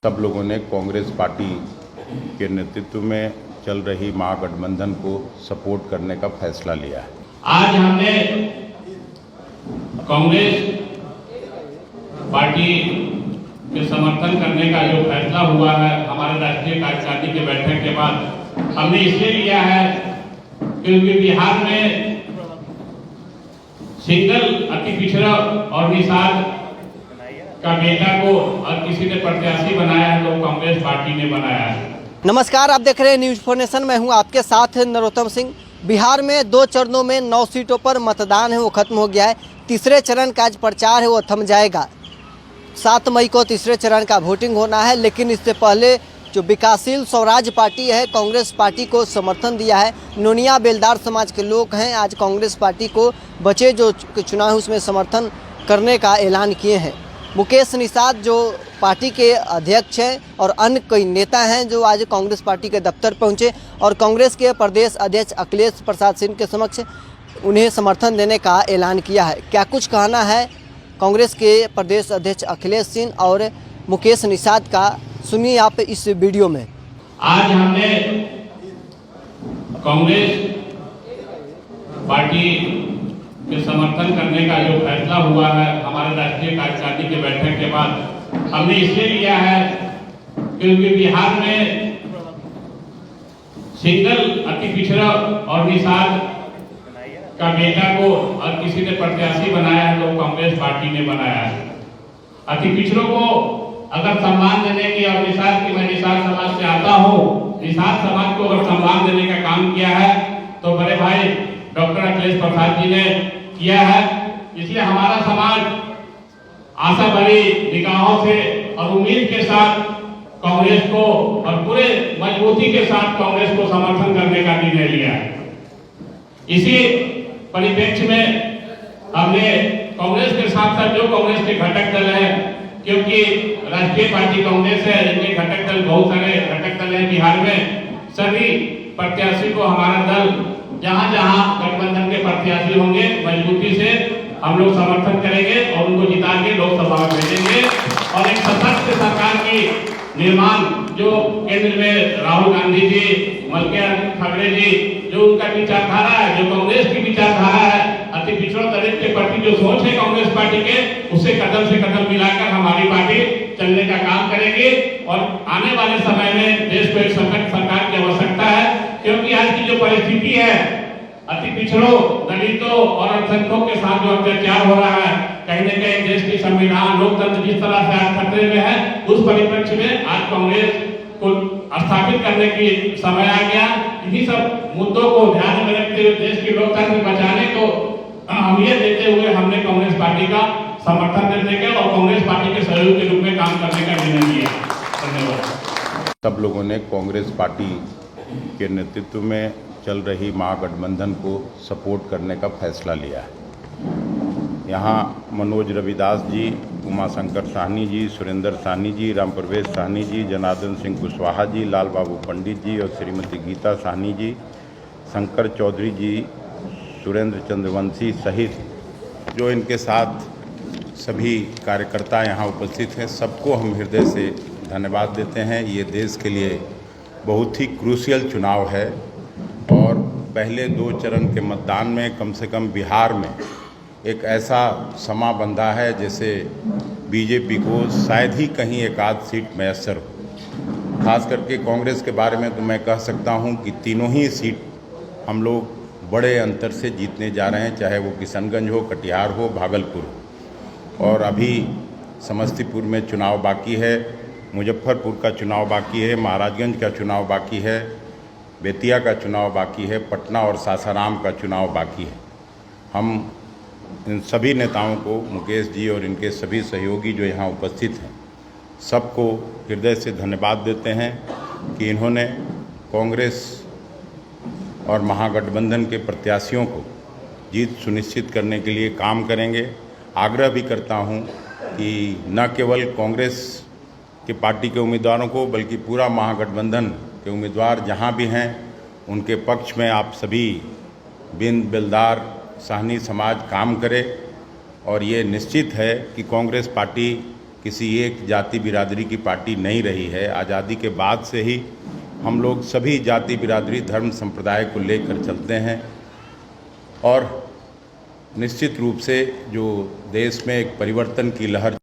सब लोगों ने कांग्रेस पार्टी के नेतृत्व में चल रही महागठबंधन को सपोर्ट करने का फैसला लिया है। आज हमने कांग्रेस पार्टी के समर्थन करने का जो फैसला हुआ है हमारे राष्ट्रीय कार्यकारिणी की बैठक के बाद हमने इसलिए लिया है क्योंकि बिहार में सिंगल अति पिछड़ा और निषाद का बेटा को और किसी ने प्रत्याशी बनाया है तो कांग्रेस पार्टी ने बनाया है। नमस्कार, आप देख रहे हैं न्यूज़ 4 नेशन। मैं हूं आपके साथ नरोत्तम सिंह। बिहार में 2 चरणों में 9 सीटों पर मतदान है वो खत्म हो गया है। तीसरे चरण का आज प्रचार है वो थम जाएगा। 7 मई को तीसरे चरण का वोटिंग होना है, लेकिन इससे पहले जो विकासशील स्वराज पार्टी है कांग्रेस पार्टी को समर्थन दिया है। नोनिया बेलदार समाज के लोग हैं, आज कांग्रेस पार्टी को बचे जो चुनाव है उसमें समर्थन करने का ऐलान किए हैं। मुकेश निषाद जो पार्टी के अध्यक्ष हैं और अन्य कई नेता हैं जो आज कांग्रेस पार्टी के दफ्तर पहुंचे और कांग्रेस के प्रदेश अध्यक्ष अखिलेश प्रसाद सिंह के समक्ष उन्हें समर्थन देने का ऐलान किया है। क्या कुछ कहना है कांग्रेस के प्रदेश अध्यक्ष अखिलेश सिंह और मुकेश निषाद का, सुनिए आप इस वीडियो में। आज हमने कांग्रेस पार्टी के समर्थन करने का जो फैसला हुआ है हमारे राष्ट्रीय कार्यकारिणी की बैठक के बाद हमने इसलिए लिया है क्योंकि बिहार में सिंगल अति पिछड़ा और निषाद का बेटा को और किसी ने प्रत्याशी बनाया है तो कांग्रेस पार्टी ने बनाया है। अति पिछड़ों को अगर सम्मान देने की और निषाद की, मैं निषाद समाज से आता हूँ, निषाद समाज को अगर सम्मान देने का काम किया है तो बड़े भाई डॉक्टर अखिलेश प्रसाद जी ने किया है। इसलिए हमारा समाज आशा भरी निगाहों से और उम्मीद के साथ कांग्रेस को और पूरे मजबूती के साथ कांग्रेस को समर्थन करने का निर्णय लिया है। इसी परिप्रेक्ष्य में हमने कांग्रेस के साथ साथ जो कांग्रेस के घटक दल हैं, क्योंकि राष्ट्रीय पार्टी कांग्रेस है, इनके घटक दल बहुत सारे घटक दल हैं बिहार में, सभी प्रत्याशी को हमारा दल जहां जहां गठबंधन के प्रत्याशी होंगे मजबूती से हम लोग समर्थन करेंगे और उनको जिता के लोकसभा में भेजेंगे और एक सशक्त सरकार की निर्माण जो केंद्र में राहुल गांधी जी, मल्लिकार्जुन खड़गे जी, जो उनका विचारधारा है, जो कांग्रेस की विचारधारा है, अति पिछड़ा दलित के प्रति जो सोच है कांग्रेस पार्टी के, उससे कदम से कदम मिलाकर हमारी पार्टी चलने का काम करेगी। और आने वाले समय में देश को एक सशक्त सरकार की आवश्यकता है, क्योंकि आज की जो परिस्थिति है अति पिछड़ों, दलितों और अल्पसंख्यकों के साथ जो अत्याचार हो रहा है, कहीं न कहीं देश की संविधान, लोकतंत्र जिस तरह से आज खतरे में है, उस परिप्रेक्ष्य में आज कांग्रेस को स्थापित करने की समय आ गया। इन्हीं सब मुद्दों को ध्यान में रखते हुए देश की लोकतंत्र बचाने को अहमियत देते हुए हमने कांग्रेस पार्टी का समर्थन देने का और कांग्रेस पार्टी के सहयोग के रूप में काम करने का निर्णय लिया। धन्यवाद। सब लोगों ने कांग्रेस पार्टी के नेतृत्व में चल रही महागठबंधन को सपोर्ट करने का फैसला लिया है। यहाँ मनोज रविदास जी, उमाशंकर साहनी जी, सुरेंद्र साहनी जी, राम प्रवेश साहनी जी, जनार्दन सिंह कुशवाहा जी, लाल बाबू पंडित जी और श्रीमती गीता साहनी जी, शंकर चौधरी जी, सुरेंद्र चंद्रवंशी सहित जो इनके साथ सभी कार्यकर्ता यहाँ उपस्थित हैं, सबको हम हृदय से धन्यवाद देते हैं। ये देश के लिए बहुत ही क्रूशियल चुनाव है और पहले 2 चरण के मतदान में कम से कम बिहार में एक ऐसा समा बंधा है जैसे बीजेपी को शायद ही कहीं एक आध सीट मैसर हो। खास करके कांग्रेस के बारे में तो मैं कह सकता हूं कि तीनों ही सीट हम लोग बड़े अंतर से जीतने जा रहे हैं, चाहे वो किशनगंज हो, कटिहार हो, भागलपुर हो। और अभी समस्तीपुर में चुनाव बाकी है, मुजफ्फरपुर का चुनाव बाकी है, महाराजगंज का चुनाव बाकी है, बेतिया का चुनाव बाकी है, पटना और सासाराम का चुनाव बाकी है। हम इन सभी नेताओं को, मुकेश जी और इनके सभी सहयोगी जो यहाँ उपस्थित हैं, सबको हृदय से धन्यवाद देते हैं कि इन्होंने कांग्रेस और महागठबंधन के प्रत्याशियों को जीत सुनिश्चित करने के लिए काम करेंगे। आग्रह भी करता हूँ कि न केवल कांग्रेस के पार्टी के उम्मीदवारों को बल्कि पूरा महागठबंधन के उम्मीदवार जहाँ भी हैं उनके पक्ष में आप सभी बिंद बेलदार साहनी समाज काम करे और ये निश्चित है कि कांग्रेस पार्टी किसी एक जाति बिरादरी की पार्टी नहीं रही है। आज़ादी के बाद से ही हम लोग सभी जाति बिरादरी धर्म संप्रदाय को लेकर चलते हैं और निश्चित रूप से जो देश में एक परिवर्तन की लहर